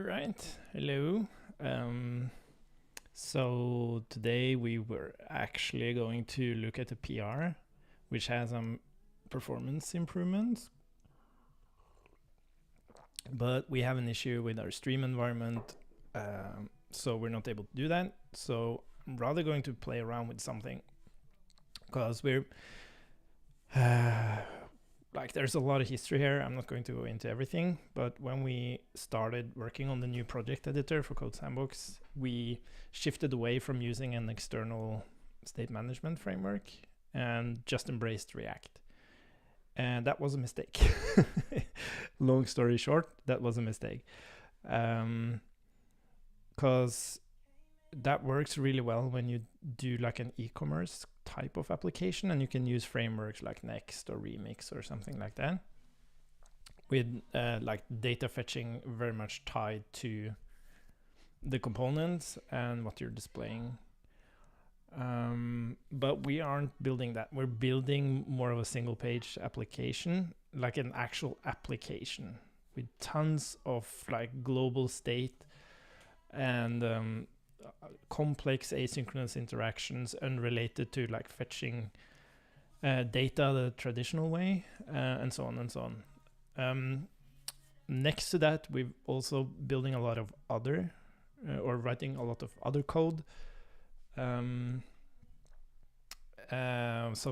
Right. Hello. So today we were actually going to look at a PR, which has some performance improvements, but we have an issue with our stream environment, so we're not able to do that. So I'm rather going to play around with something, because we're like there's a lot of history here. I'm not going to go into everything, but when we started working on the new project editor for Code Sandbox, we shifted away from using an external state management framework and just embraced React. And that was a mistake. Long story short, that was a mistake. Because that works really well when you do like an e-commerce type of application, and you can use frameworks like Next or Remix or something like that, with like data fetching very much tied to the components and what you're displaying. But we aren't building that. We're building more of a single page application, like an actual application with tons of like global state and complex asynchronous interactions unrelated to like fetching data the traditional way, and so on and so on. Next to that, we're also building a lot of other or writing a lot of other code. So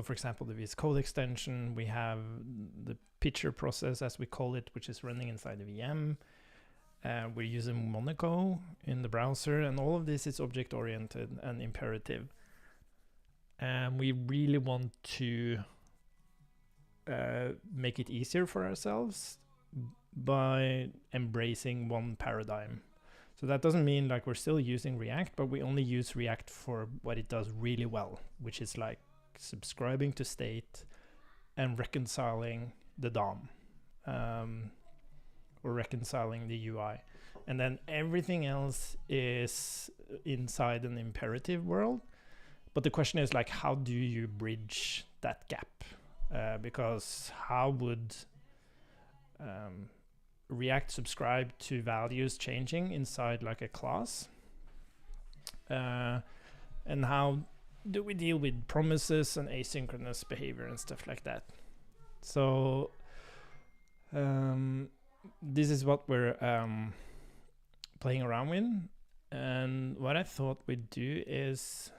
for example, the VS Code extension, we have the picture process, as we call it, which is running inside the VM. We're using Monaco in the browser, and all of this is object-oriented and imperative. And we really want to make it easier for ourselves by embracing one paradigm. So that doesn't mean like we're still using React, but we only use React for what it does really well, which is like subscribing to state and reconciling the DOM. Or reconciling the UI. And then everything else is inside an imperative world. But the question is like, how do you bridge that gap? Because how would React subscribe to values changing inside like a class? And how do we deal with promises and asynchronous behavior and stuff like that? So this is what we're playing around with. And what I thought we'd do is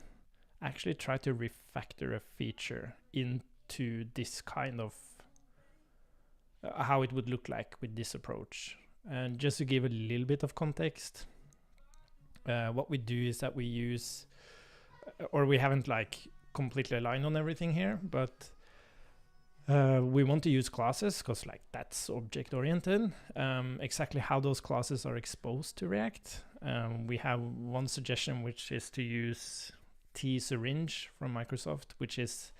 actually try to refactor a feature into this kind of how it would look like with this approach. And just to give a little bit of context, what we do is that we use, or we haven't like completely aligned on everything here, but we want to use classes because like that's object oriented. Exactly how those classes are exposed to React, we have one suggestion, which is to use T-Syringe from Microsoft, which is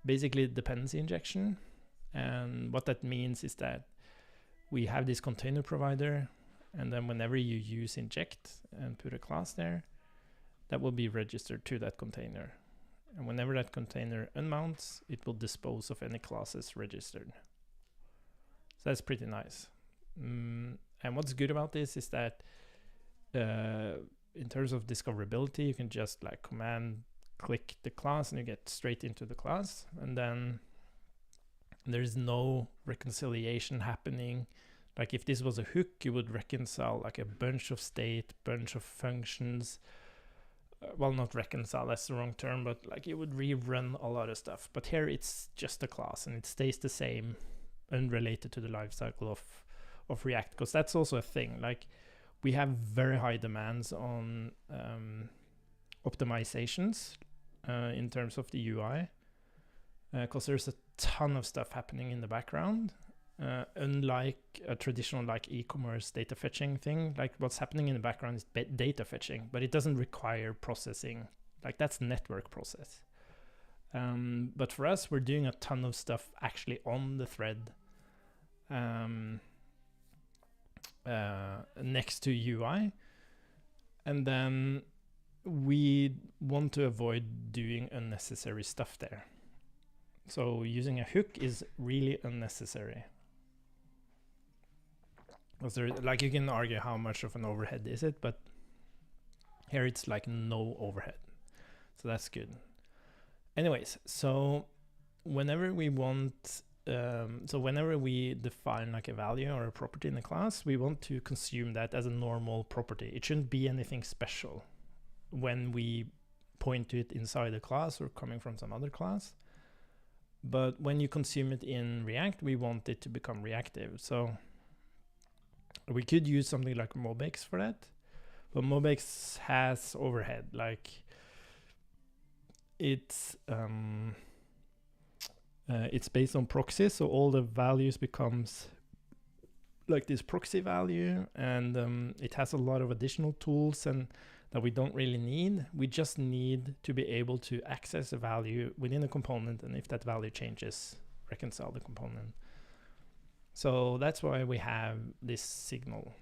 basically dependency injection. And what that means is that we have this container provider, and then whenever you use inject and put a class there, that will be registered to that container. And whenever that container unmounts, it will dispose of any classes registered. So that's pretty nice. And what's good about this is that in terms of discoverability, you can just like command click the class and you get straight into the class. And then there's no reconciliation happening. Like if this was a hook, you would reconcile like a bunch of state, bunch of functions. Well, not reconcile, that's the wrong term, but like you would rerun a lot of stuff. But here it's just a class and it stays the same, unrelated to the lifecycle of React, because that's also a thing. Like we have very high demands on optimizations in terms of the UI, because there's a ton of stuff happening in the background. Unlike a traditional like e-commerce data fetching thing, like what's happening in the background is data fetching, but it doesn't require processing. Like that's network process. But for us, we're doing a ton of stuff actually on the thread next to UI. And then we want to avoid doing unnecessary stuff there. So using a hook is really unnecessary. because there, like, you can argue how much of an overhead is it, but here it's like no overhead, so that's good. Anyways, so whenever we want, so whenever we define like a value or a property in a class, we want to consume that as a normal property. It shouldn't be anything special when we point to it inside a class or coming from some other class. But when you consume it in React, we want it to become reactive. So we could use something like MobX for that, but MobX has overhead. Like it's based on proxy, so all the values becomes like this proxy value, and it has a lot of additional tools and that we don't really need. We just need to be able to access a value within a component, and if that value changes, reconcile the component. So that's why we have this signal.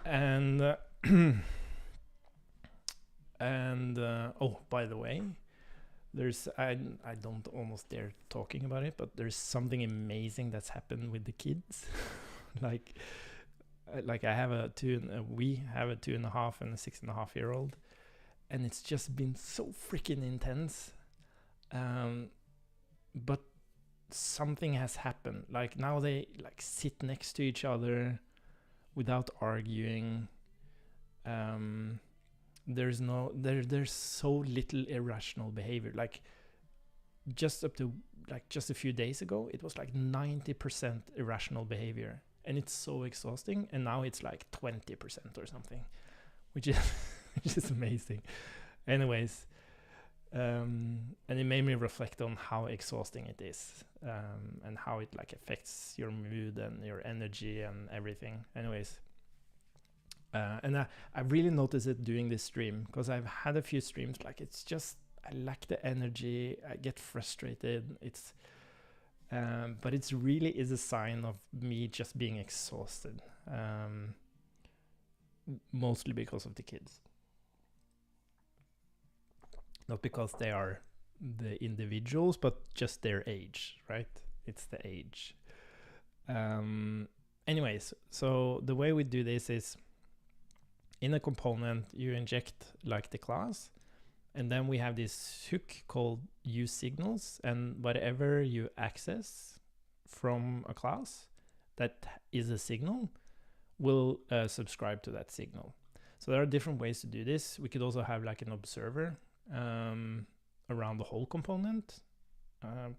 And oh, by the way, there's I don't almost dare talking about it, but there's something amazing that's happened with the kids. like I have we have a 2.5 and a 6.5-year-old, and it's just been so freaking intense. But something has happened. Like now they like sit next to each other without arguing. There's so little irrational behavior. Like just up to like just a few days ago, it was like 90% irrational behavior, and it's so exhausting. And now it's like 20% or something, which is amazing. Anyways, and it made me reflect on how exhausting it is, and how it like affects your mood and your energy and everything. Anyways. And I really noticed it doing this stream, because I've had a few streams like it's just I lack the energy, I get frustrated. It's but it's really is a sign of me just being exhausted, mostly because of the kids, not because they are the individuals, but just their age, right? It's the age. Anyways, so the way we do this is, in a component, you inject like the class, and then we have this hook called use signals, and whatever you access from a class that is a signal will subscribe to that signal. So there are different ways to do this. We could also have like an observer around the whole component,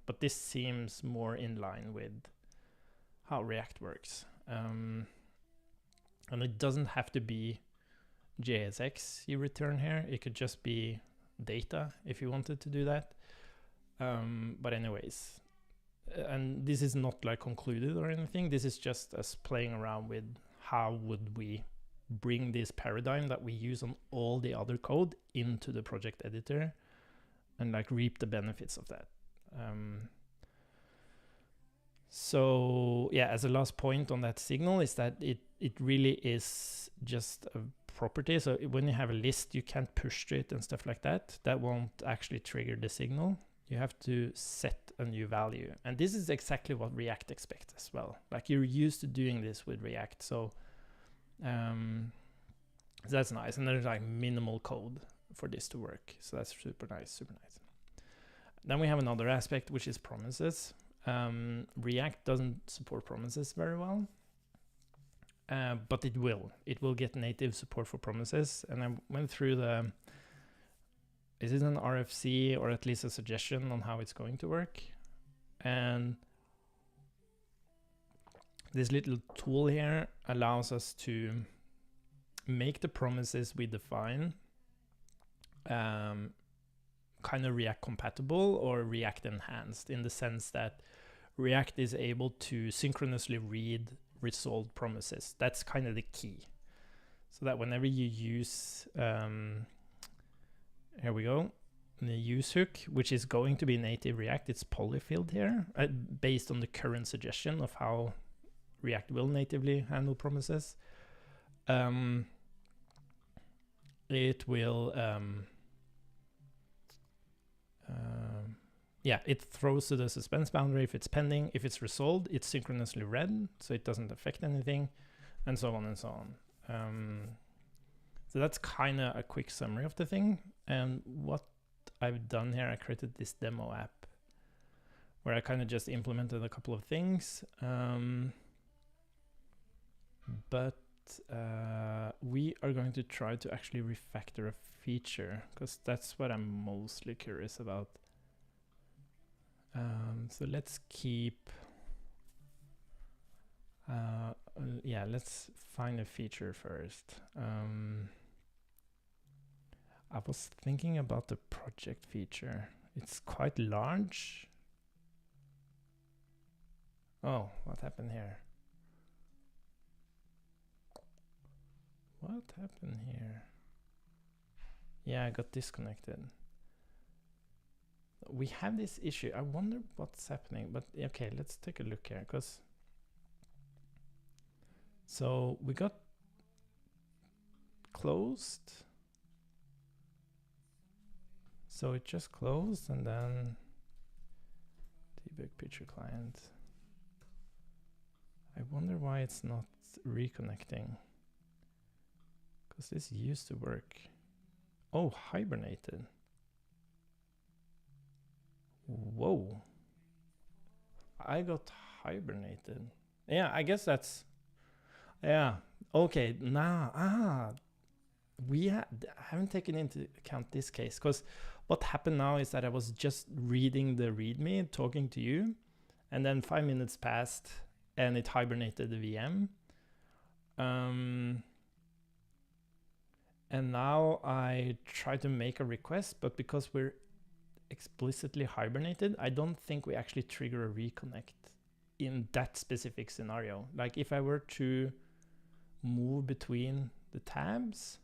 but this seems more in line with how React works. And it doesn't have to be JSX you return here. It could just be data if you wanted to do that. But anyways, and this is not like concluded or anything. This is just us playing around with how would we bring this paradigm that we use on all the other code into the project editor and like reap the benefits of that. So yeah, as a last point on that signal is that it really is just a property. So when you have a list, you can't push to it and stuff like that. That won't actually trigger the signal. You have to set a new value. And this is exactly what React expects as well. Like you're used to doing this with React. So that's nice. And there's like minimal code for this to work. So that's super nice, super nice. Then we have another aspect, which is promises. React doesn't support promises very well. But it will. It will get native support for promises. And I went through is it an RFC or at least a suggestion on how it's going to work? And this little tool here allows us to make the promises we define kind of React compatible or React enhanced, in the sense that React is able to synchronously read resolved promises. That's kind of the key. So that whenever you use, here we go, the use hook, which is going to be native React, it's polyfilled here, based on the current suggestion of how React will natively handle promises. It will yeah, it throws to the suspense boundary if it's pending. If it's resolved, it's synchronously read, so it doesn't affect anything, and so on and so on. So that's kind of a quick summary of the thing. And what I've done here, I created this demo app where I kind of just implemented a couple of things. But we are going to try to actually refactor a feature, because that's what I'm mostly curious about. So let's keep, yeah, let's find a feature first. I was thinking about the project feature. It's quite large. Oh, what happened here? What happened here? Yeah, I got disconnected. We have this issue. I wonder what's happening, but okay, let's take a look here, because so we got closed. So it just closed, and then debug picture client. I wonder why it's not reconnecting, because this used to work. Oh, hibernated. Whoa. I got hibernated. Yeah, I guess that's, yeah. Okay, now, we haven't taken into account this case, because what happened now is that I was just reading the README, talking to you, and then 5 minutes passed and it hibernated the VM. And now I try to make a request, but because we're explicitly hibernated, I don't think we actually trigger a reconnect in that specific scenario. Like if I were to move between the tabs,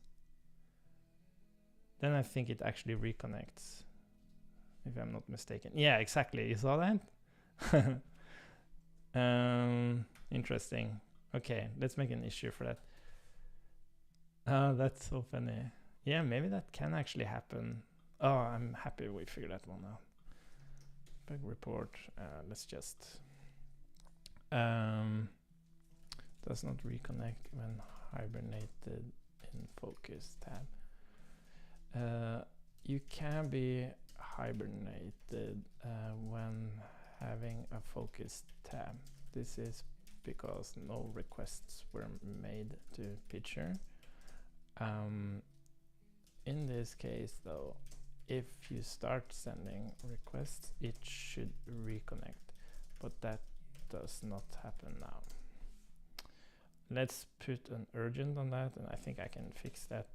then I think it actually reconnects, if I'm not mistaken. Yeah, exactly. You saw that? Interesting. Okay, let's make an issue for that. That's so funny. Yeah, maybe that can actually happen. Oh, I'm happy we figured that one out. Bug report. Let's just does not reconnect when hibernated in focus tab. You can be hibernated when having a focus tab. This is because no requests were made to Pitcher. In this case though, if you start sending requests, it should reconnect, but that does not happen now. Let's put an urgent on that, and I think I can fix that.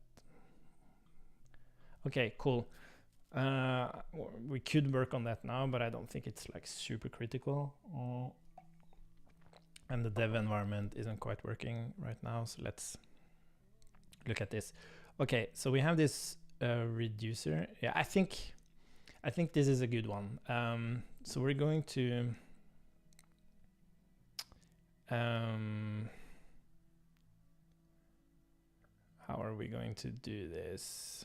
Okay, cool. We could work on that now, but I don't think it's like super critical. And the dev environment isn't quite working right now, so let's look at this. Okay, so we have this reducer. Yeah, I think this is a good one. So we're going to how are we going to do this?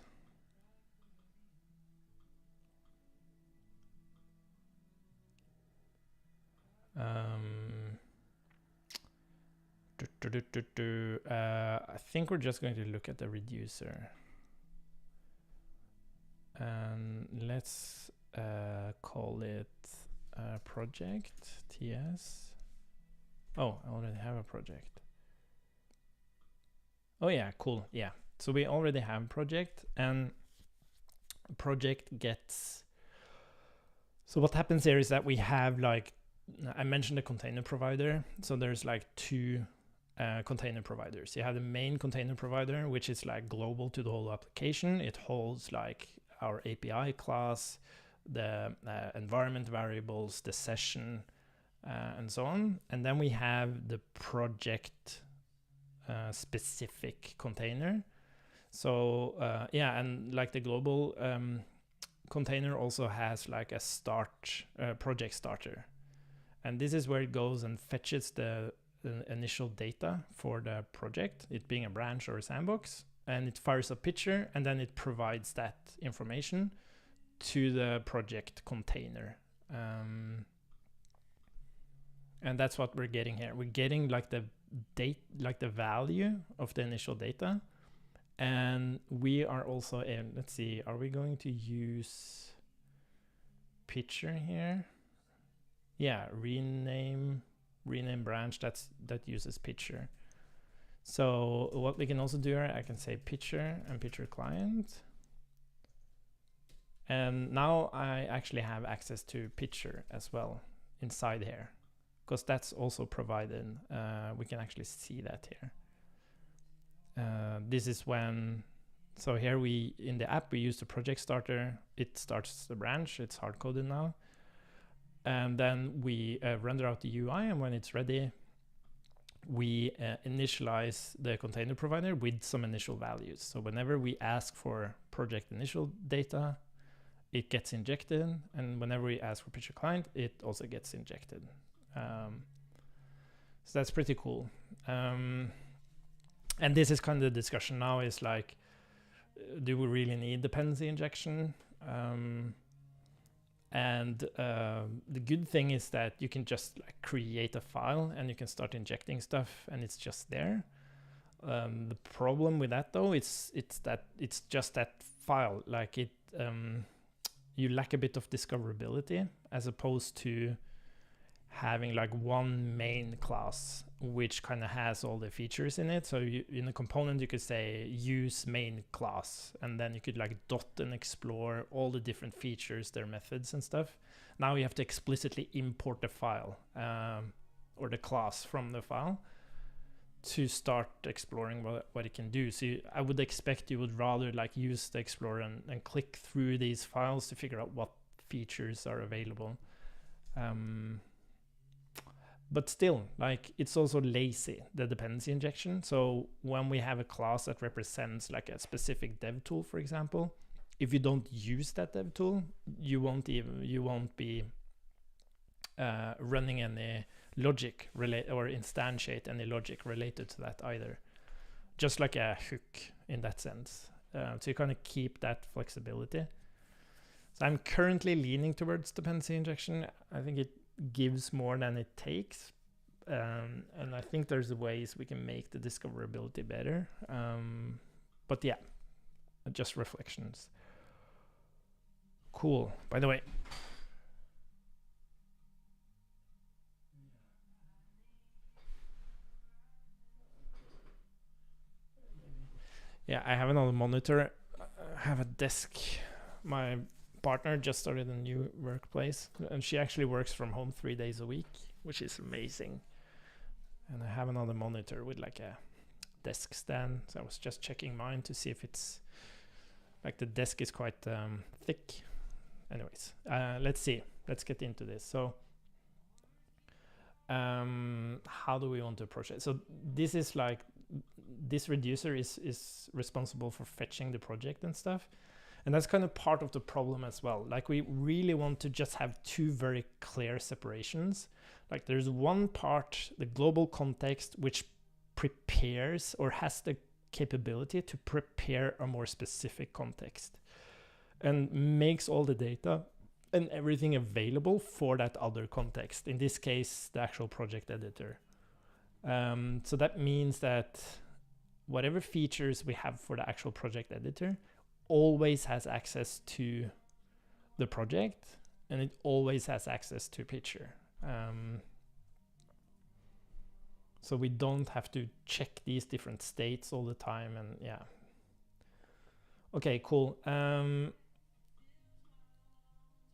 I think we're just going to look at the reducer. And let's call it project TS. Oh, I already have a project. Oh yeah, cool. Yeah. So we already have project, and project gets. So what happens here is that we have, like, I mentioned the container provider. So there's like two container providers. You have the main container provider, which is like global to the whole application. It holds like our API class, the environment variables, the session, and so on. And then we have the project specific container. So yeah, and like the global container also has like a project starter. And this is where it goes and fetches the initial data for the project, it being a branch or a sandbox, and it fires a picture, and then it provides that information to the project container And that's what we're getting here. We're getting like the date, like the value of the initial data. And we are also in, let's see, are we going to use picture here? Yeah, rename branch, that uses picture. So what we can also do here, I can say picture and picture client. And now I actually have access to picture as well inside here, because that's also provided. We can actually see that here. This is when, so here in the app, we use the project starter. It starts the branch, it's hard coded now. And then we render out the UI, and when it's ready, we initialize the container provider with some initial values. So whenever we ask for project initial data, it gets injected, and whenever we ask for picture client, it also gets injected. So that's pretty cool. And this is kind of the discussion now, is like, do we really need dependency injection? And the good thing is that you can just like create a file and you can start injecting stuff, and it's just there. The problem with that though, it's just that file. Like it, you lack a bit of discoverability, as opposed to having like one main class which kind of has all the features in it. So in a component you could say use main class, and then you could like dot and explore all the different features, their methods and stuff. Now you have to explicitly import the file or the class from the file to start exploring what it can do. So I would expect you would rather like use the Explorer and click through these files to figure out what features are available. But still, like, it's also lazy, the dependency injection. So when we have a class that represents like a specific dev tool, for example, if you don't use that dev tool, you won't be running any logic or instantiate any logic related to that either. Just like a hook in that sense. So you kind of keep that flexibility. So I'm currently leaning towards dependency injection. I think it gives more than it takes. And I think there's ways we can make the discoverability better. But yeah, just reflections. Cool. By the way, yeah, I have another monitor. I have a desk. My partner just started a new workplace, and she actually works from home 3 days a week, which is amazing. And I have another monitor with like a desk stand. So I was just checking mine to see if it's like the desk is quite thick. Anyways, let's see. Let's get into this. So how do we want to approach it? So this is like, this reducer is responsible for fetching the project and stuff. And that's kind of part of the problem as well. Like, we really want to just have two very clear separations. Like, there's one part, the global context, which prepares or has the capability to prepare a more specific context and makes all the data and everything available for that other context. In this case, the actual project editor. So that means that whatever features we have for the actual project editor always has access to the project, and it always has access to picture. So we don't have to check these different states all the time, and yeah. Okay, cool.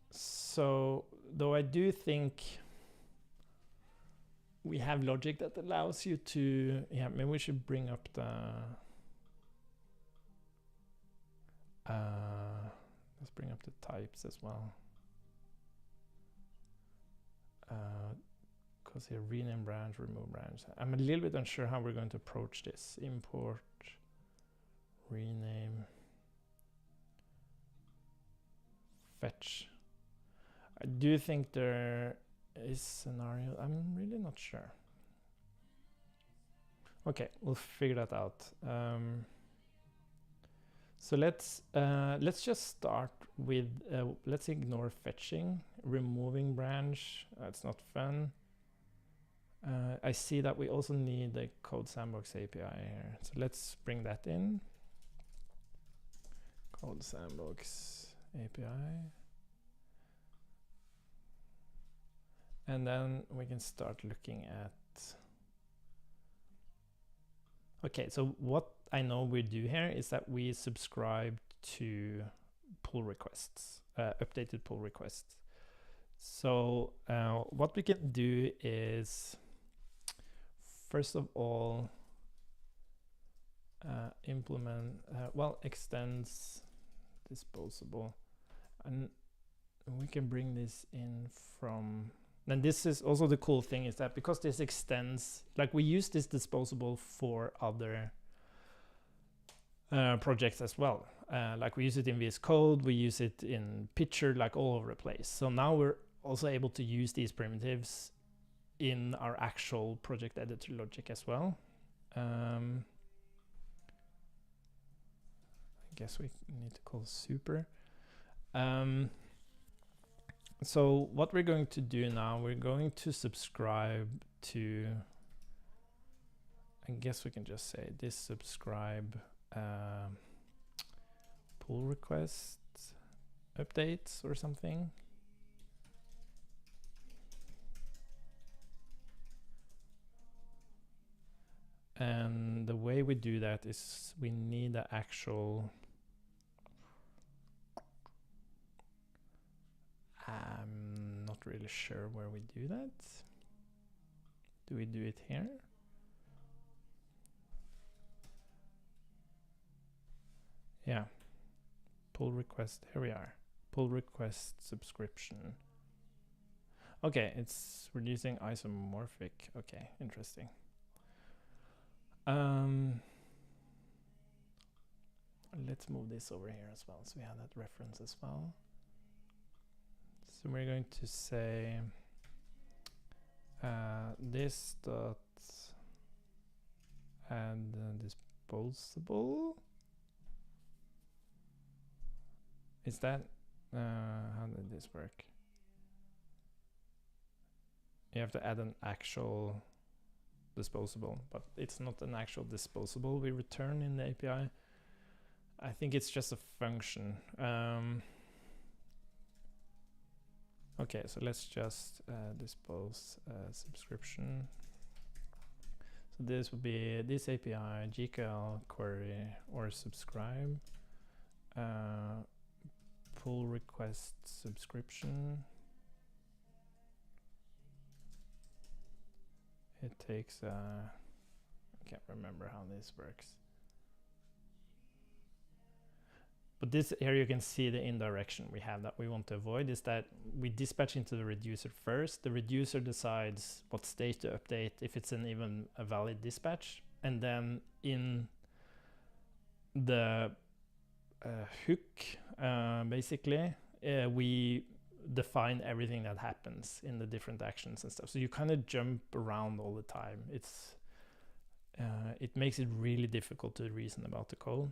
So though I do think we have logic that allows you to, yeah, maybe we should bring up the let's bring up the types as well. Because here, rename branch, remove branch. I'm a little bit unsure how we're going to approach this. Import, rename, fetch. I do think there is scenario. I'm really not sure. Okay, we'll figure that out. So let's just start with let's ignore fetching, removing branch. That's not fun. I see that we also need the Code Sandbox API here, so let's bring that in. Code Sandbox API, and then we can start looking at. Okay, so what I know we do here is that we subscribe to pull requests, updated pull requests. So what we can do is, first of all, implement, extends disposable, and we can bring this in from. Then this is also the cool thing, is that because this extends, like we use this disposable for other projects as well. Like we use it in VS Code, we use it in Pitcher, like all over the place. So now we're also able to use these primitives in our actual project editor logic as well. I guess we need to call super. So what we're going to do now, we're going to subscribe to, I guess we can just say this subscribe pull request updates or something. And the way we do that is we need the actual, I'm not really sure where we do that. Do we do it here? Yeah, pull request, here we are. Pull request subscription. Okay, it's reducing isomorphic. Okay, interesting. Let's move this over here as well, so we have that reference as well. So we're going to say this dot add disposable. Is that how did this work? You have to add an actual disposable, but it's not an actual disposable we return in the API. I think it's just a function. Okay, so let's just dispose subscription. So this would be this API, GKL query or subscribe, pull request subscription. It takes, I can't remember how this works. But this here you can see the indirection we have that we want to avoid is that we dispatch into the reducer first. The reducer decides what state to update, if it's an even a valid dispatch. And then in the hook, basically, we define everything that happens in the different actions and stuff. So you kind of jump around all the time. It's it makes it really difficult to reason about the code.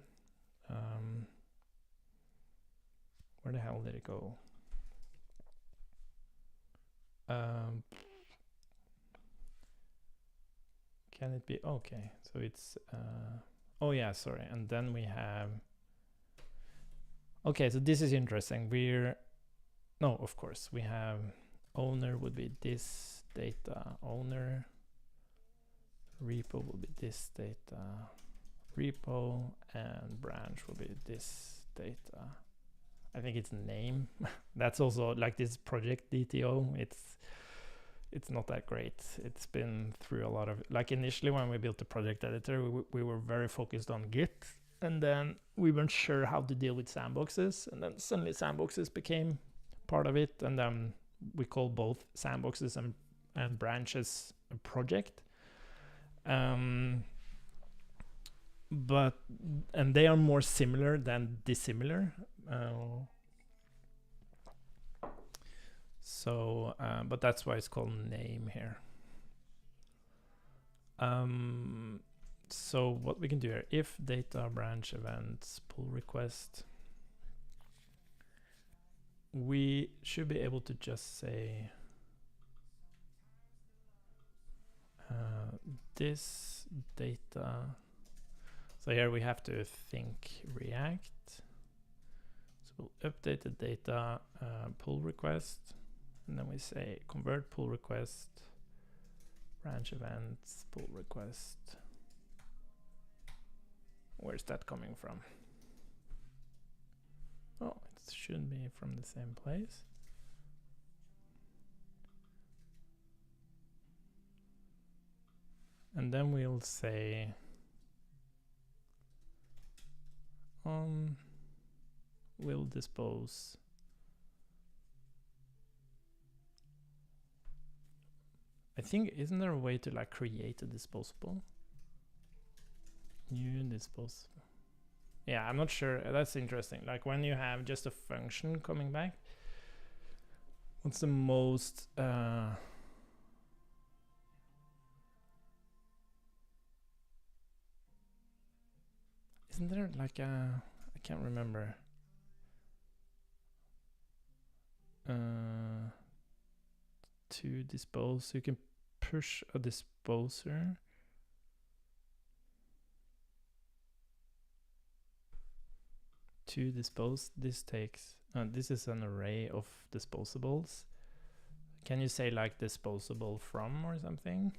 Where the hell did it go? Can it be? Okay, so it's oh yeah, sorry. And then we have, okay, so this is interesting. No, of course we have owner would be this data owner, repo will be this data repo, and branch will be this data. I think it's name. That's also like this project DTO. It's not that great. It's been through a lot of, like initially when we built the project editor, we were very focused on Git, and then we weren't sure how to deal with sandboxes, and then suddenly sandboxes became part of it, and then we call both sandboxes and branches a project. But and they are more similar than dissimilar. So but that's why it's called name here. So what we can do here, if data branch events pull request, we should be able to just say this data. So here we have to think React. So we'll update the data pull request, and then we say convert pull request branch events pull request. Where's that coming from? Oh, it should be from the same place. And then we'll say will dispose I think, isn't there a way to like create a disposable? New disposable. Yeah, I'm not sure. That's interesting. Like when you have just a function coming back, what's the most isn't there like a, I can't remember. To dispose, so you can push a disposer. To dispose, this takes, this is an array of disposables. Can you say like disposable from or something?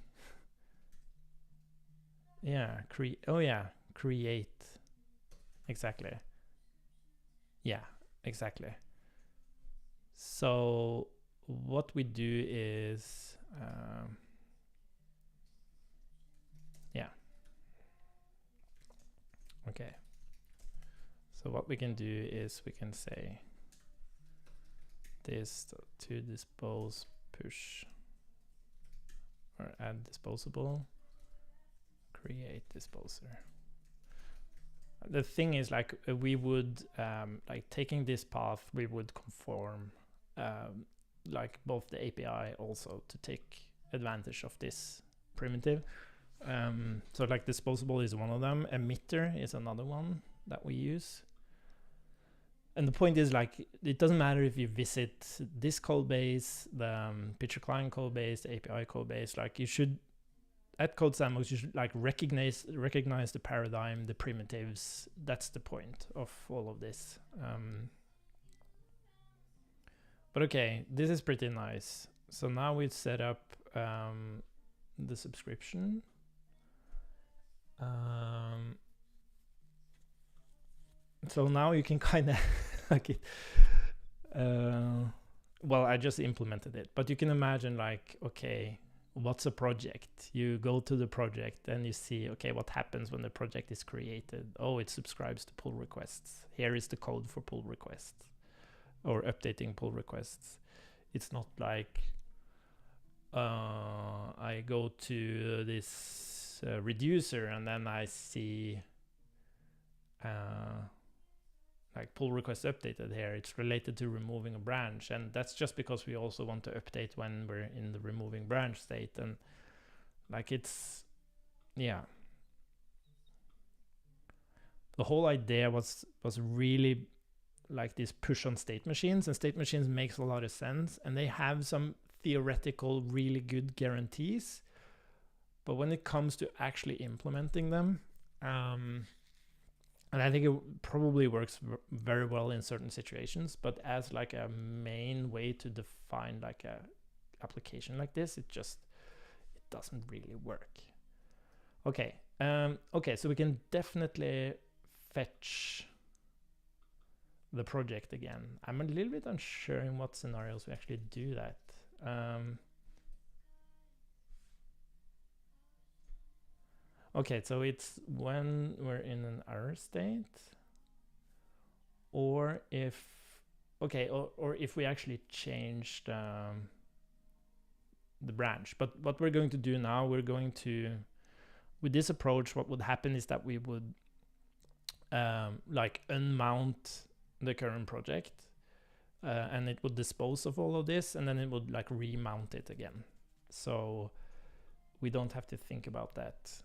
Yeah, create. Exactly. Yeah, exactly. So what we do is, yeah. Okay. So what we can do is we can say this to dispose push or add disposable, create disposer. The thing is, like we would like taking this path, we would conform like both the API also to take advantage of this primitive. So like disposable is one of them. Emitter is another one that we use. And the point is, like, it doesn't matter if you visit this code base, the picture client code base, the API code base. Like you should, at Code Sandbox, you should like recognize the paradigm, the primitives. That's the point of all of this. But okay, this is pretty nice. So now we've set up the subscription. So now you can kind of like it. Well, I just implemented it, but you can imagine like, okay, what's a project? You go to the project and you see, okay, what happens when the project is created? Oh, it subscribes to pull requests. Here is the code for pull requests or updating pull requests. It's not like I go to this reducer and then I see like pull request updated here. It's related to removing a branch, and that's just because we also want to update when we're in the removing branch state. And like it's, yeah, the whole idea was really like these push on state machines, and state machines makes a lot of sense, and they have some theoretical really good guarantees, but when it comes to actually implementing them, and I think it probably works very well in certain situations, but as like a main way to define like a application like this, it doesn't really work. Okay, okay, so we can definitely fetch the project again. I'm a little bit unsure in what scenarios we actually do that. Okay, so it's when we're in an error state, or if, okay, or if we actually changed the branch. But what we're going to do now, we're going to, with this approach, what would happen is that we would like unmount the current project, and it would dispose of all of this, and then it would like remount it again. So we don't have to think about that.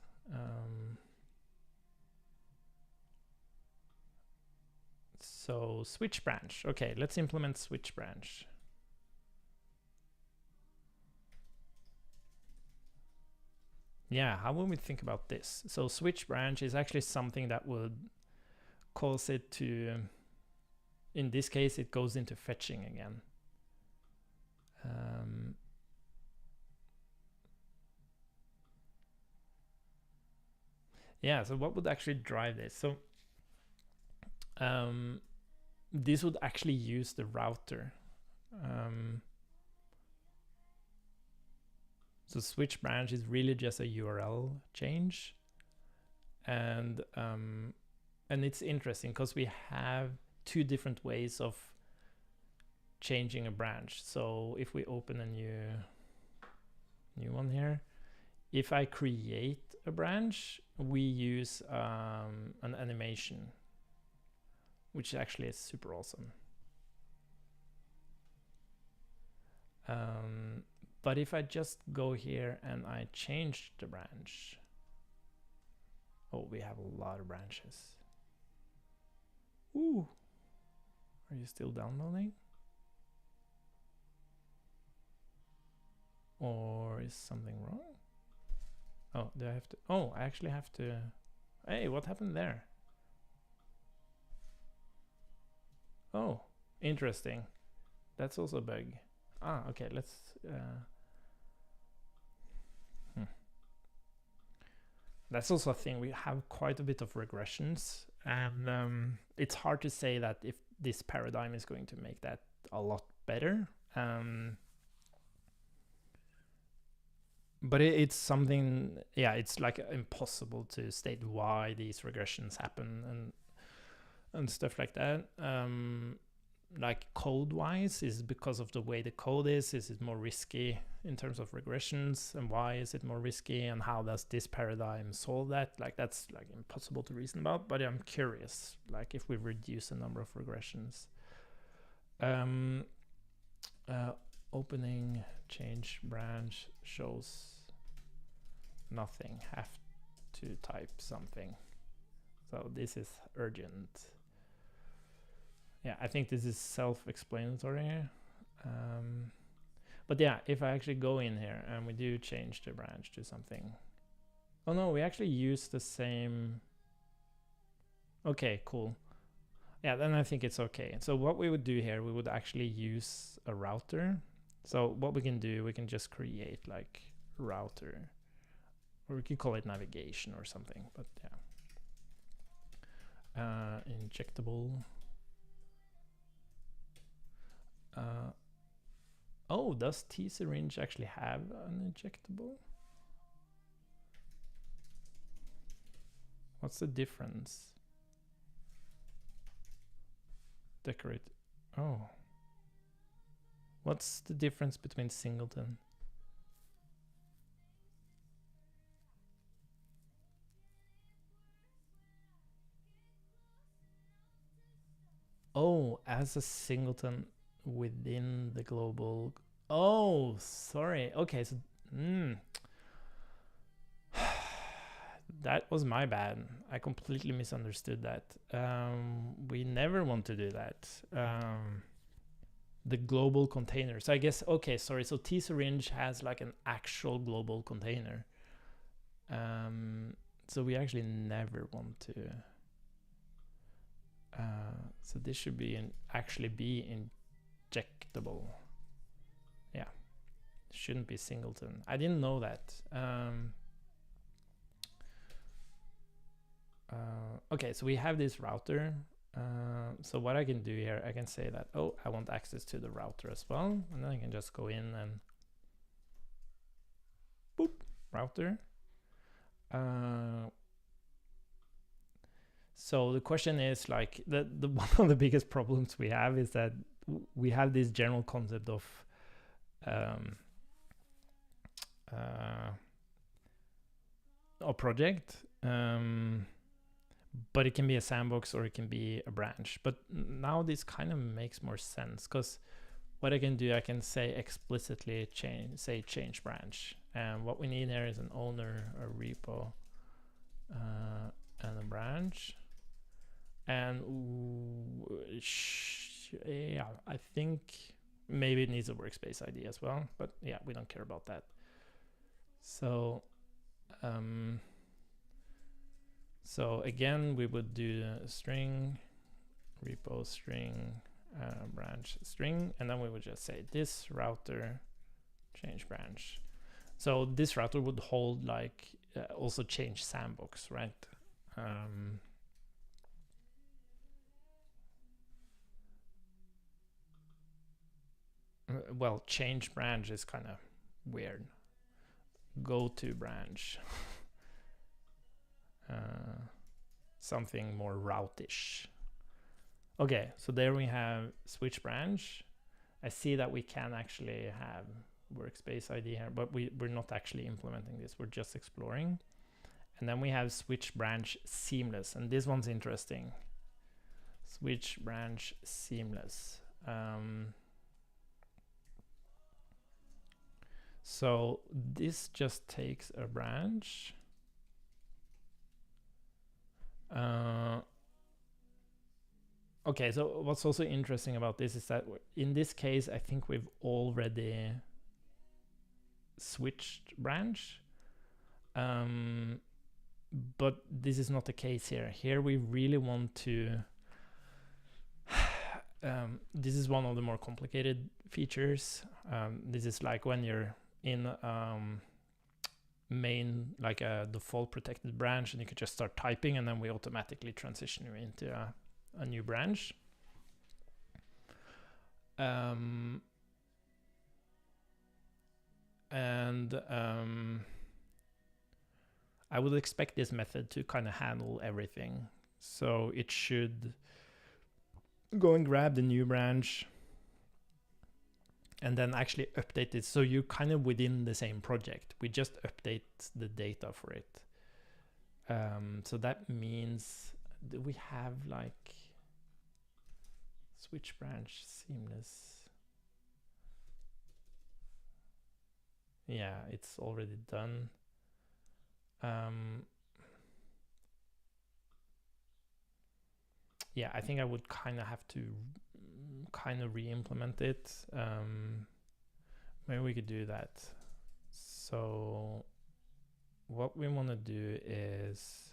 So switch branch. Okay, let's implement switch branch. Yeah, how would we think about this? So switch branch is actually something that would cause it to, in this case, it goes into fetching again. Yeah, so what would actually drive this? So this would actually use the router. So switch branch is really just a URL change, and it's interesting because we have two different ways of changing a branch. So if we open a new one here, if I create a branch, we use an animation, which actually is super awesome. But if I just go here and I change the branch, oh, we have a lot of branches. Ooh, are you still downloading? Or is something wrong? Oh, do I have to? Oh, I actually have to. Hey, what happened there? Oh, interesting. That's also a bug. Ah, okay, let's That's also a thing. We have quite a bit of regressions, and it's hard to say that if this paradigm is going to make that a lot better. But it's something, yeah, it's like impossible to state why these regressions happen and stuff like that. Like code-wise, is because of the way the code is it more risky in terms of regressions, and why is it more risky, and how does this paradigm solve that? Like that's like impossible to reason about, but I'm curious, like if we reduce the number of regressions. Opening change branch shows nothing, have to type something. So this is urgent. Yeah, I think this is self-explanatory. But yeah, if I actually go in here and we do change the branch to something. Oh no, we actually use the same. Okay, cool. Yeah, then I think it's okay. So what we would do here, we would actually use a router. So what we can do, we can just create like router, or we could call it navigation or something, but yeah. Injectable. Oh, does T-Syringe actually have an injectable? What's the difference? Decorate. Oh. What's the difference between Singleton? Oh, as a Singleton within the global. Oh, sorry. Okay, so that was my bad. I completely misunderstood that. We never want to do that. The global container. So I guess, okay, sorry. So T-Syringe has like an actual global container. So we actually never want to. So this should be actually be injectable. Yeah, shouldn't be Singleton. I didn't know that. Okay, so we have this router. So what I can do here, I can say that, oh, I want access to the router as well, and then I can just go in and boop, router. So the question is like the one of the biggest problems we have is that we have this general concept of a project, but it can be a sandbox or it can be a branch. But now this kind of makes more sense, because what I can do, I can say explicitly change branch, and what we need here is an owner, a repo, and a branch. And yeah, I think maybe it needs a workspace ID as well, but yeah, we don't care about that. So so again, we would do a string, repo string, branch string, and then we would just say this router change branch. So this router would hold like also change sandbox, right? Well, change branch is kind of weird. Go to branch. Something more route-ish. Okay, so there we have switch branch. I see that we can actually have workspace ID here, but we're not actually implementing this. We're just exploring. And then we have switch branch seamless, and this one's interesting. Switch branch seamless. So this just takes a branch. Okay, so what's also interesting about this is that in this case, I think we've already switched branch. But this is not the case here. Here we really want to... this is one of the more complicated features. This is like when you're in main, like a default protected branch, and you could just start typing, and then we automatically transition you into a new branch. I would expect this method to kind of handle everything. So it should go and grab the new branch and then actually update it. So you're kind of within the same project. We just update the data for it. So that means that we have like switch branch seamless. Yeah, it's already done. Yeah, I think I would kind of have to kind of re-implement it. Maybe we could do that. So what we want to do is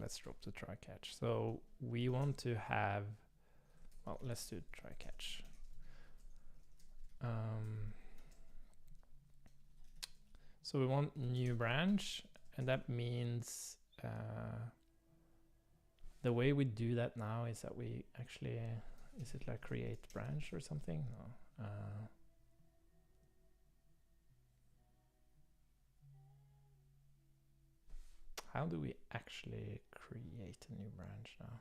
let's drop the try catch. So we want to have, well, let's do try catch. So we want new branch, and that means the way we do that now is that we actually, is it like create branch or something? No. How do we actually create a new branch now?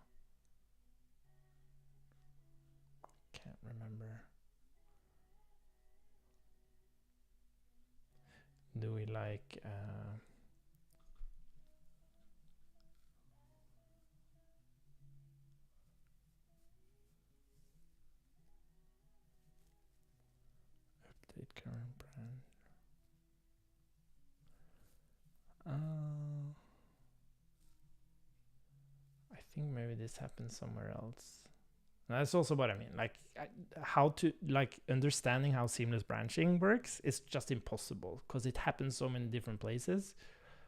Can't remember. Do we like update current branch? I think maybe this happens somewhere else. That's also what I mean. Like how to understanding how seamless branching works is just impossible because it happens so many different places.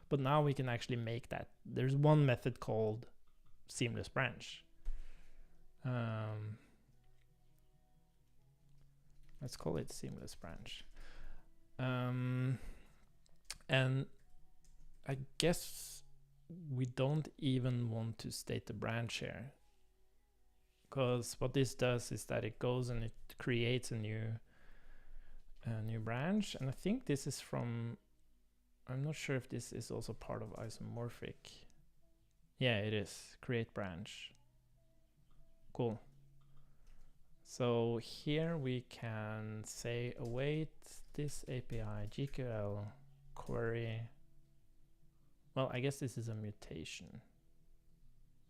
But now we can actually make that. There's one method called seamless branch. Let's call it seamless branch. And I guess we don't even want to state the branch here, because what this does is that it goes and it creates a new branch. And I think this is from, I'm not sure if this is also part of isomorphic. Yeah, it is. Create branch. Cool. So here we can say await this API GQL query. Well, I guess this is a mutation.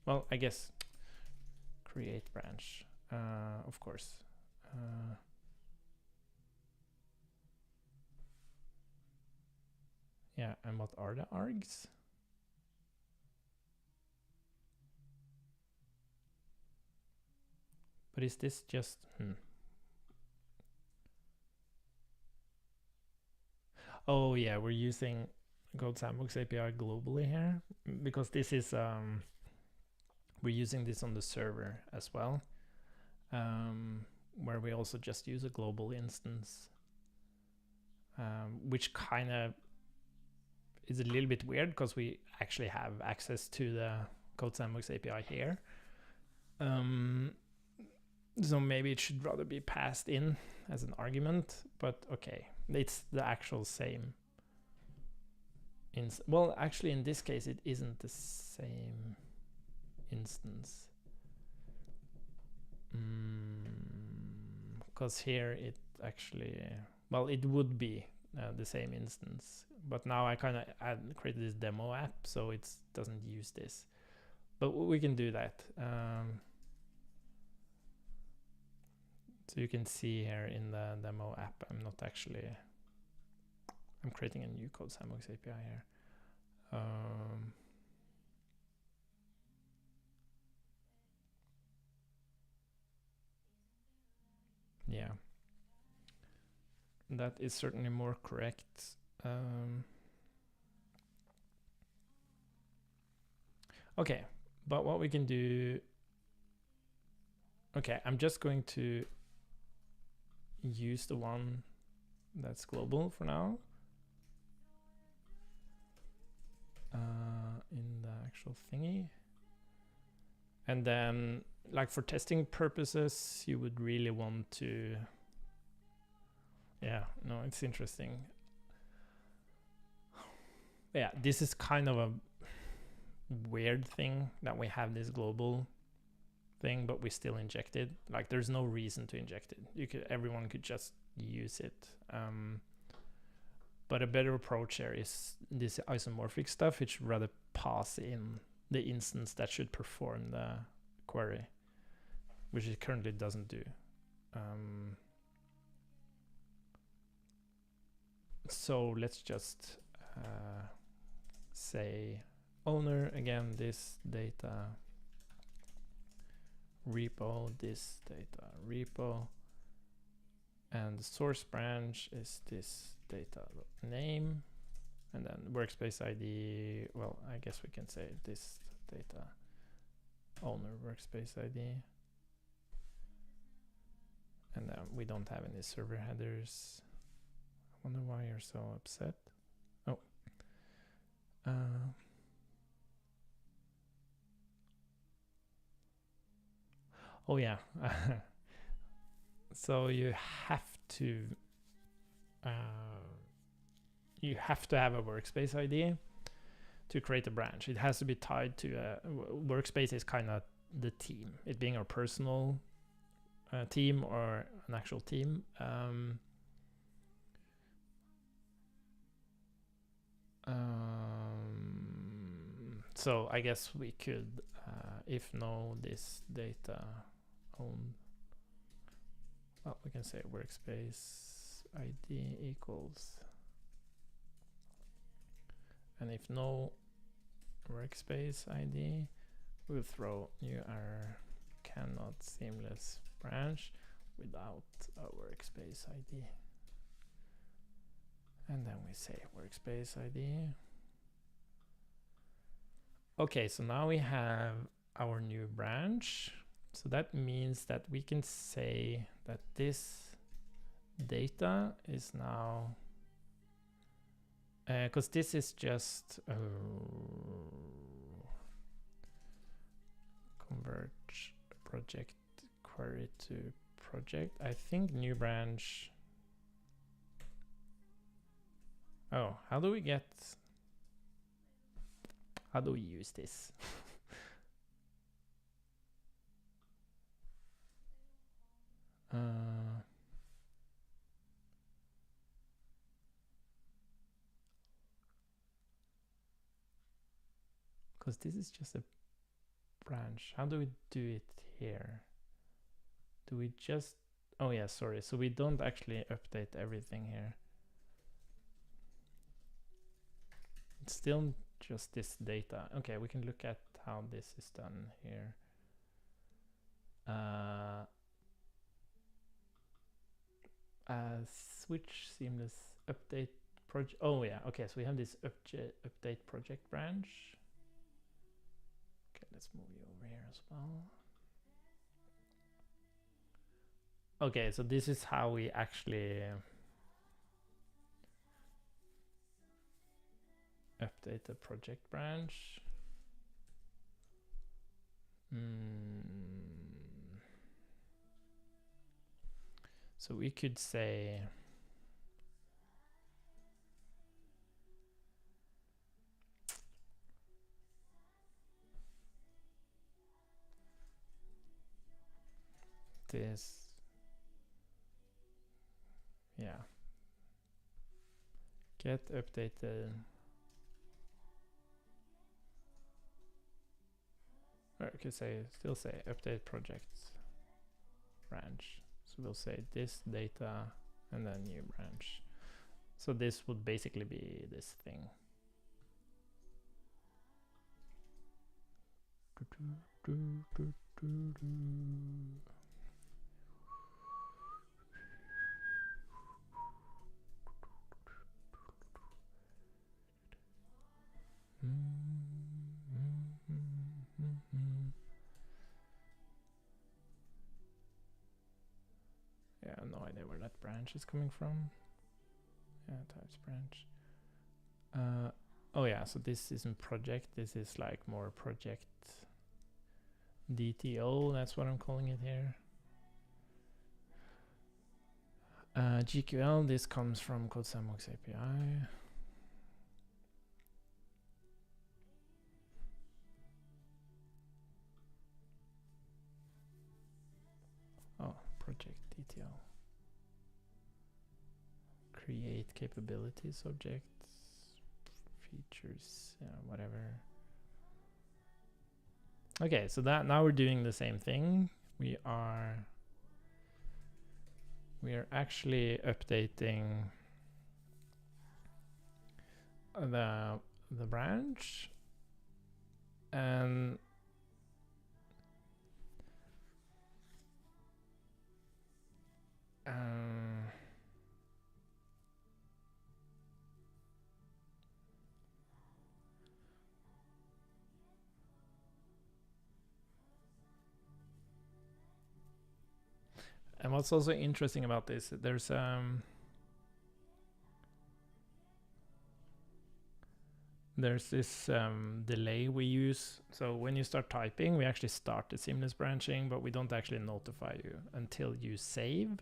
Well, I guess create branch, of course. Yeah, and what are the args? But is this just... Oh yeah, we're using CodeSandbox API globally here because this is we're using this on the server as well, where we also just use a global instance, which kind of is a little bit weird because we actually have access to the CodeSandbox API here. So maybe it should rather be passed in as an argument, but okay, it's the actual same. Well, actually, in this case, it isn't the same instance. Because here it actually, well, it would be the same instance, but now I kind of created this demo app, so it doesn't use this. But we can do that. So you can see here in the demo app, I'm creating a new CodeSandbox API here. Yeah, that is certainly more correct. Okay, but what we can do... Okay, I'm just going to use the one that's global for now. In the actual thingy. And then, like for testing purposes, you would really want to... Yeah, no, it's interesting. Yeah, this is kind of a weird thing that we have this global thing, but we still inject it. Like there's no reason to inject it. Everyone could just use it. But a better approach here is this isomorphic stuff. It should rather pass in the instance that should perform the query, which it currently doesn't do. So let's just say owner again, this data repo, this data repo, and the source branch is this data name, and then workspace ID. Well, I guess we can say this data owner workspace ID, and then we don't have any server headers. I wonder why you're so upset. Oh. Oh yeah. So you have to have a workspace ID to create a branch. It has to be tied to a workspace. Is kind of the team, it being a personal team or an actual team. So I guess we could if no this data owned, well, we can say workspace ID equals, and if no workspace ID, we'll throw new error cannot seamless branch without a workspace ID, and then we say workspace ID. Okay, so now we have our new branch. So that means that we can say that this data is now, because this is just convert project query to project. I think new branch. Oh, how do we use this? Because this is just a branch. How do we do it here? Do we just... Oh yeah, sorry. So we don't actually update everything here. It's still just this data. Okay, we can look at how this is done here. Switch seamless update project. Oh yeah, okay, so we have this update project branch. Okay, let's move you over here as well. Okay, so this is how we actually update the project branch. So we could say this, yeah, get updated, or I could say still say update projects branch. So we'll say this data and then new branch. So this would basically be this thing. Yeah, no idea where that branch is coming from. Yeah, types branch. Oh yeah, so this isn't project, this is like more project DTO, that's what I'm calling it here. GQL, this comes from CodeSandbox API. Oh, project DTO. Create capabilities objects, features, whatever. Okay, so that now we're doing the same thing. We are actually updating the branch, and what's also interesting about this, there's this delay we use. So when you start typing, we actually start the seamless branching, but we don't actually notify you until you save.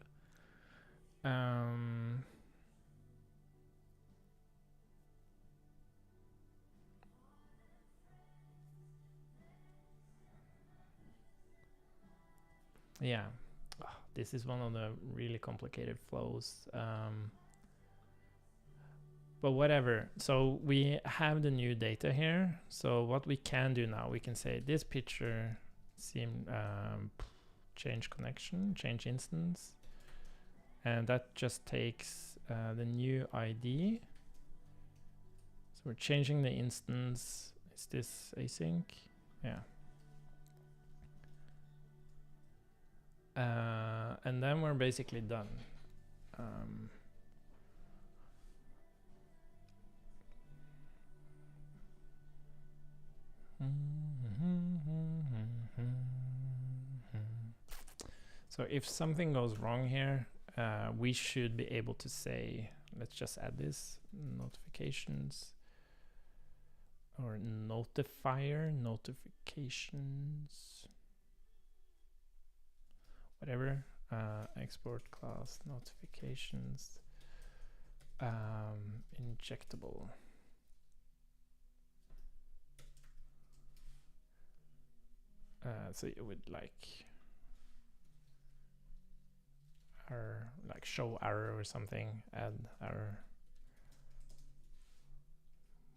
Yeah, this is one of the really complicated flows. But whatever, so we have the new data here. So what we can do now, we can say this picture change connection, change instance, and that just takes the new ID. So we're changing the instance. Is this async? Yeah. And then we're basically done. So if something goes wrong here, we should be able to say, let's just add this, notifications, or notifier, notifications, whatever, export class notifications, injectable. So it would like error, like show error or something, add error,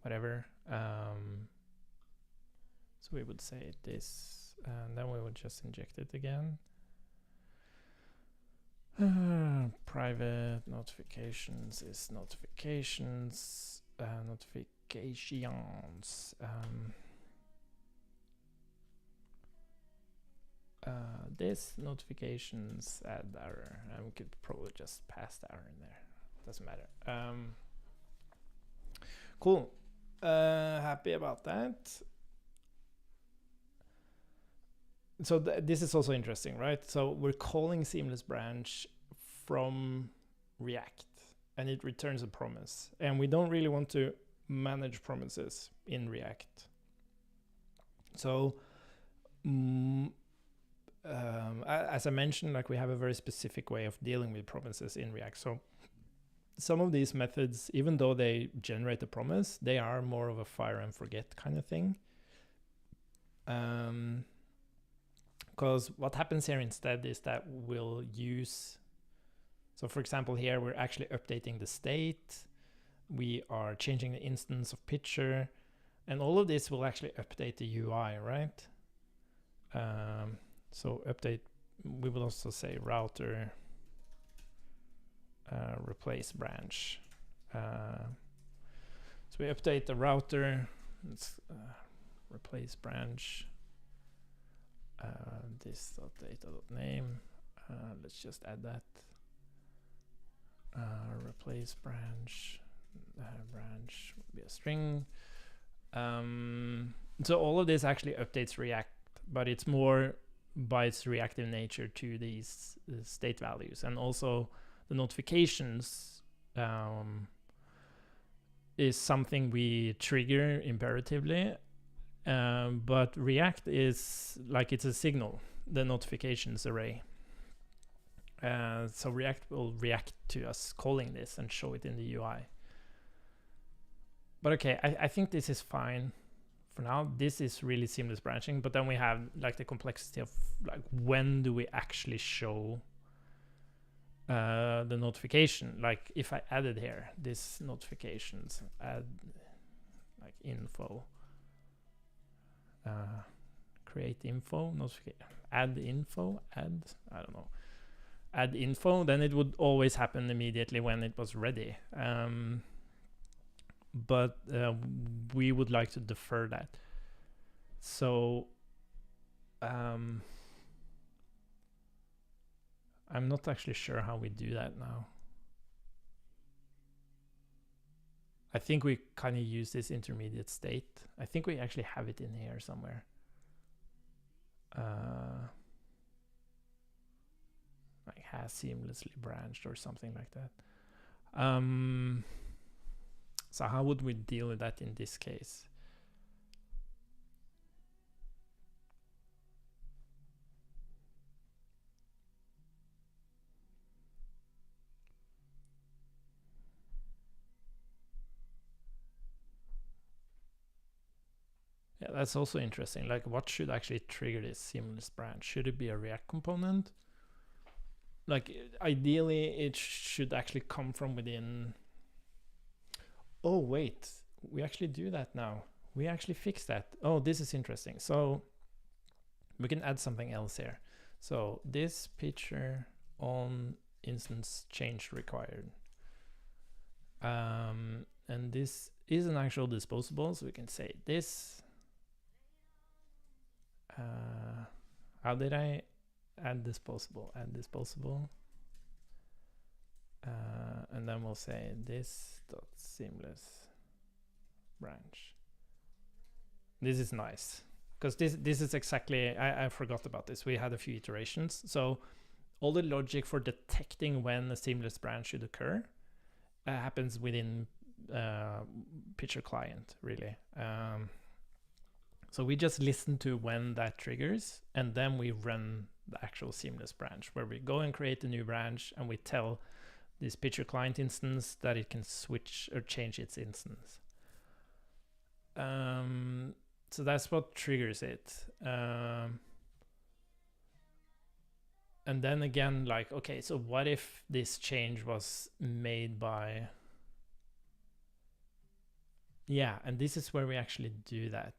whatever. So we would say this, and then we would just inject it again. Private notifications is notifications, notifications. This notifications add error, and we could probably just pass the error in there. Doesn't matter. Cool. Happy about that. So this is also interesting, right? So we're calling seamless branch from React, and it returns a promise, and we don't really want to manage promises in React. So as I mentioned, like, we have a very specific way of dealing with promises in React. So some of these methods, even though they generate a promise, they are more of a fire and forget kind of thing. Because what happens here instead is that we'll use, so for example here we're actually updating the state, we are changing the instance of picture, and all of this will actually update the UI, right? So update, we will also say router replace branch. So we update the router, let's replace branch, this.data.name, let's just add that, replace branch, branch will be a string. So all of this actually updates React, but it's more by its reactive nature to these state values. And also the notifications is something we trigger imperatively, but React is like, it's a signal, the notifications array. So React will react to us calling this and show it in the UI. But okay, I think this is fine for now. This is really seamless branching, but then we have like the complexity of like, when do we actually show the notification? Like if I added here this notifications, add like info, create info, add info, add, I don't know, add info, then it would always happen immediately when it was ready. But we would like to defer that. So I'm not actually sure how we do that now. I think we kind of use this intermediate state. I think we actually have it in here somewhere. Like has seamlessly branched or something like that. So how would we deal with that in this case? Yeah, that's also interesting. Like, what should actually trigger this seamless branch? Should it be a React component? Like, ideally, it should actually come from within. Oh, wait, we actually do that now. We actually fix that. Oh, this is interesting. So we can add something else here. So this picture on instance change required. And this is an actual disposable, so we can say this. How did I add disposable? Add disposable. And then we'll say this dot seamless branch. This is nice because this is exactly, I forgot about this. We had a few iterations. So all the logic for detecting when a seamless branch should occur happens within Picture Client, really. So we just listen to when that triggers, and then we run the actual seamless branch, where we go and create a new branch, and we tell this Picture Client instance that it can switch or change its instance. So that's what triggers it. And then again, like, okay, so what if this change was made by... Yeah, and this is where we actually do that.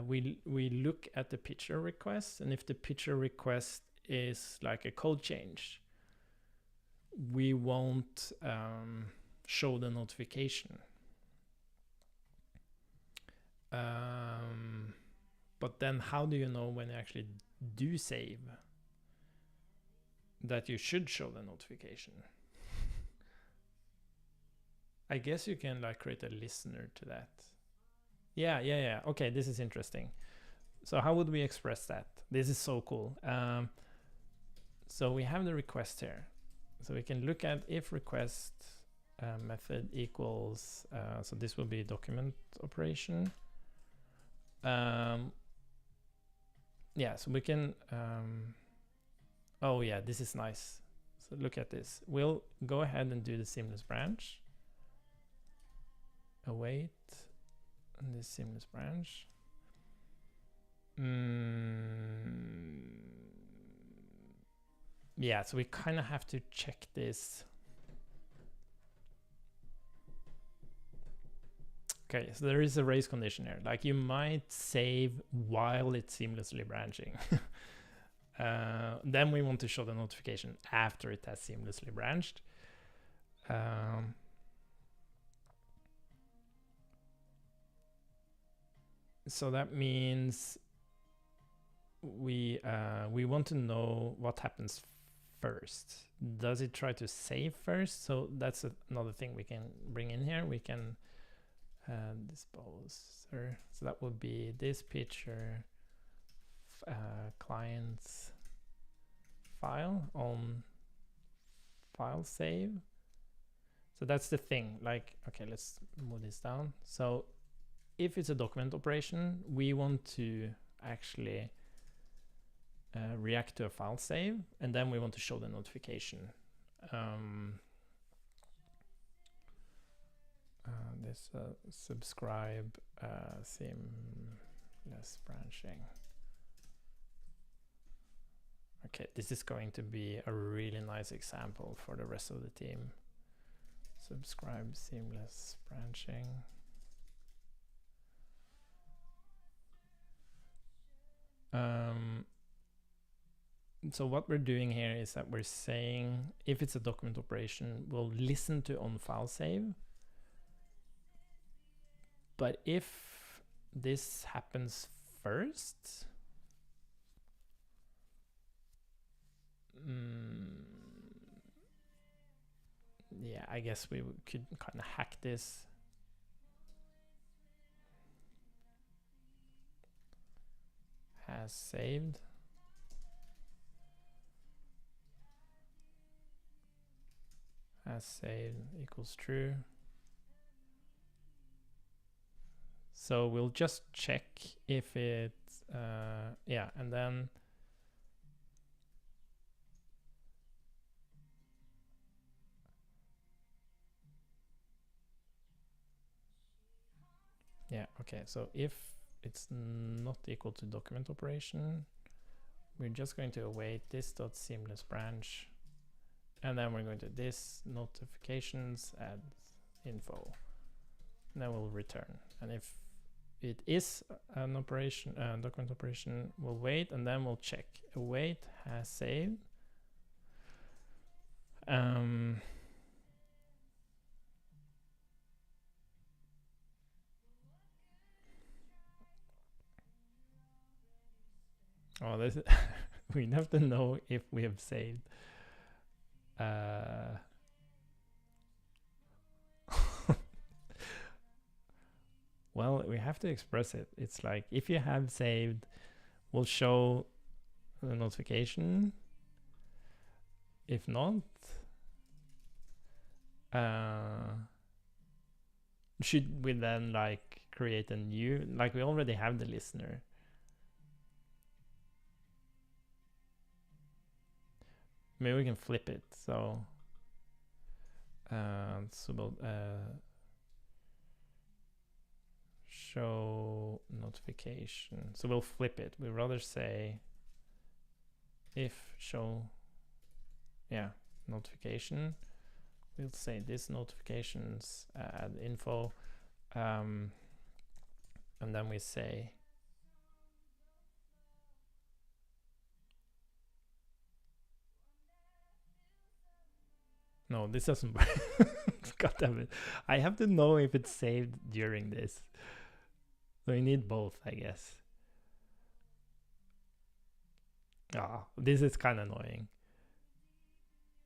We look at the picture request, and if the picture request is like a code change, we won't show the notification. But then how do you know when you actually do save that you should show the notification? I guess you can like create a listener to that. Yeah. Okay, this is interesting. So how would we express that? This is so cool. So we have the request here. So we can look at if request method equals, so this will be document operation. Yeah, so we can, oh yeah, this is nice. So look at this. We'll go ahead and do the seamless branch. Await this seamless branch. Yeah, so we kind of have to check this. Okay, so there is a race condition here. Like you might save while it's seamlessly branching. Then we want to show the notification after it has seamlessly branched. So that means we want to know what happens first. Does it try to save first? So that's another thing we can bring in here. We can disposer. So that would be this picture client's file on file save. So that's the thing. Like, okay, let's move this down. So if it's a document operation, we want to actually react to a file save, and then we want to show the notification. This subscribe seamless branching. Okay, this is going to be a really nice example for the rest of the team. Subscribe seamless branching. So what we're doing here is that we're saying if it's a document operation, we'll listen to on file save. But if this happens first, yeah, I guess we could kind of hack this. Has saved. Has saved equals true. So we'll just check if it, yeah, and then yeah, okay, so if it's not equal to document operation, we're just going to await this dot seamless branch, and then we're going to this notifications add info, and then we'll return. And if it is an operation, document operation, we'll wait, and then we'll check. Await has saved. Oh, this we have to know if we have saved. Well, we have to express it. It's like if you have saved, we'll show the notification. If not, should we then like create a new, like we already have the listener. Maybe we can flip it. So we'll show notification. So we'll flip it. We rather say if show, yeah, notification. We'll say this notifications add info, and then we say no, this doesn't work. God damn it. I have to know if it's saved during this. So you need both, I guess. Ah, this is kind of annoying.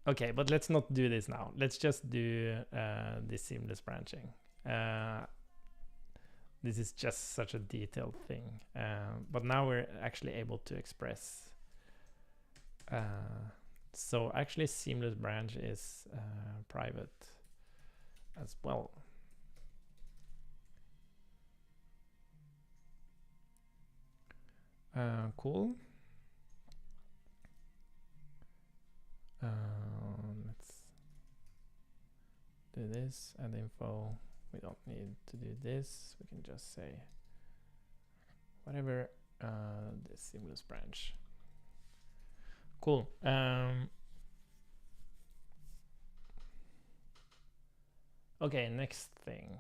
Okay, but let's not do this now. Let's just do this seamless branching. This is just such a detailed thing. But now we're actually able to express. So actually seamless branch is private as well. Cool. Let's do this, add info. We don't need to do this. We can just say whatever, this seamless branch. Cool. Okay, next thing.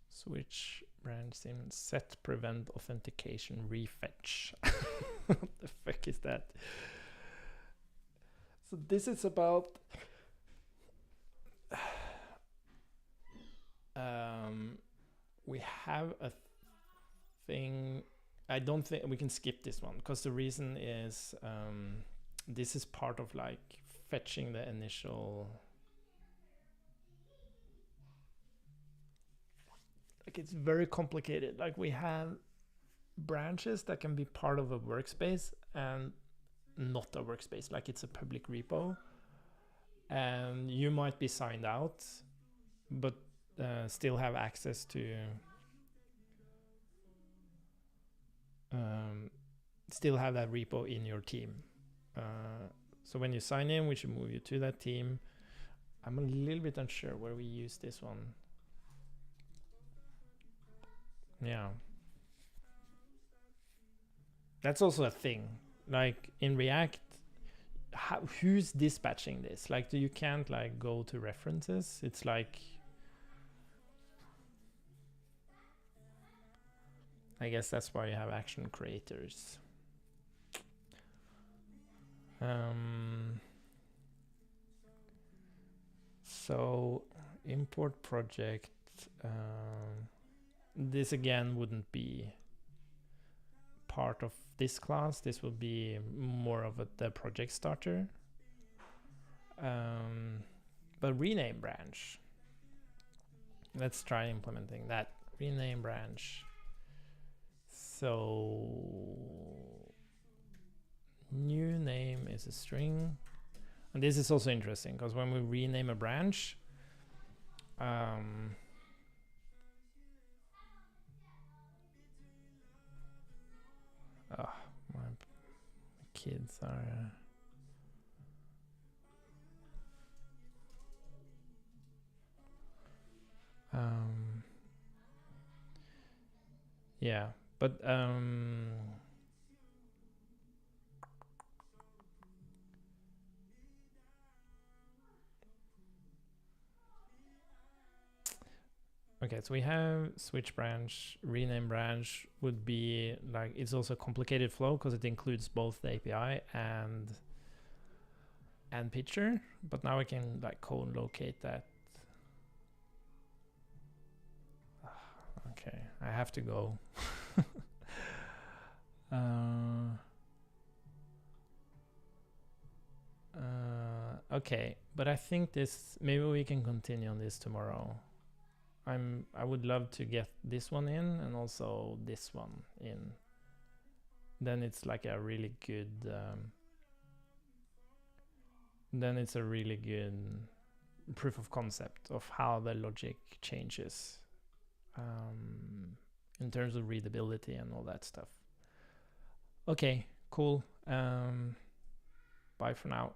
Switch branch sim set prevent authentication refetch. What the fuck is that? So this is about we have a thing. I don't think we can skip this one because the reason is this is part of like fetching the initial. Like it's very complicated. Like we have branches that can be part of a workspace and not a workspace. Like it's a public repo, and you might be signed out, but still have access to. Still have that repo in your team. So when you sign in, we should move you to that team. I'm a little bit unsure where we use this one. Yeah. That's also a thing. Like in React, who's dispatching this? Like, you can't like go to references. It's like, I guess that's why you have action creators. So import project. This again wouldn't be part of this class. This will be more of the project starter. But rename branch. Let's try implementing that. Rename branch. So new name is a string. And this is also interesting because when we rename a branch, my kids are yeah, but okay, so we have switch branch, rename branch would be like, it's also a complicated flow because it includes both the API and picture, but now we can like co-locate that. Okay, I have to go. Okay, but I think this, maybe we can continue on this tomorrow. I would love to get this one in and also this one in. Then it's like a really good then it's a really good proof of concept of how the logic changes in terms of readability and all that stuff. Okay, cool. Bye for now.